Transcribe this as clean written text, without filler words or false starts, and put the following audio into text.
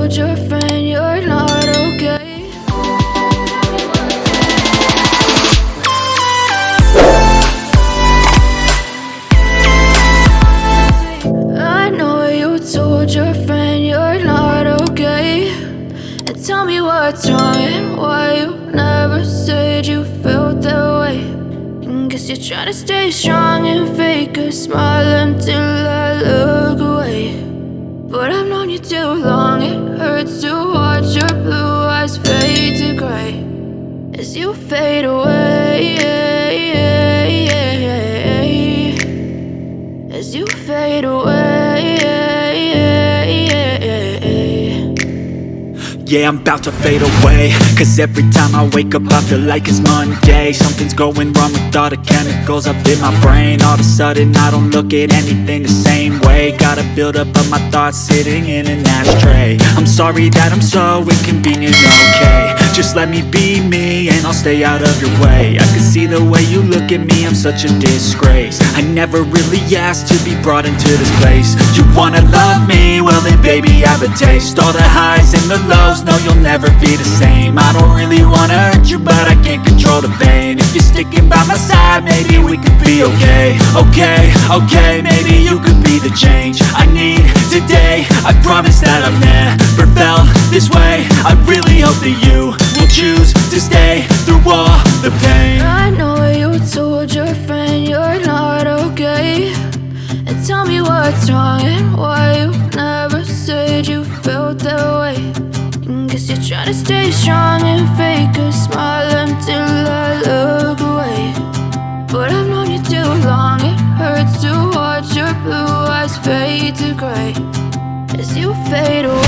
told your friend you're not okay. I know you told your friend you're not okay. And tell me what's wrong and why you never said you felt that way. And guess you're trying to stay strong and fake a smile until I look away. But I've known you too long, it hurts to watch your blue eyes fade to gray as you fade away, as you fade away. Yeah, I'm about to fade away, cause every time I wake up I feel like it's Monday. Something's going wrong with all the chemicals up in my brain. All of a sudden I don't look at anything the same way. Gotta build up of my thoughts sitting in an ashtray. I'm sorry that I'm so inconvenient, okay. Just let me be me and I'll stay out of your way. I can see the way you look at me, I'm such a disgrace. I never really asked to be brought into this place. You wanna love me? Well then baby I have a taste. All the highs and the lows, no you'll never be the same. I don't really wanna hurt you but I can't control the pain. If you're sticking by my side maybe we could be okay. Okay, maybe you could be the change I need today. I promise that I've never felt this way. I really hope that you will choose to stay through all the pain. I know you told your friend you're not okay. And tell me what's wrong and why you never said you felt that way. And guess you're trying to stay strong and fake a smile until I look away. But I've known you too long, it hurts to watch your blue eyes fade to gray as you fade away.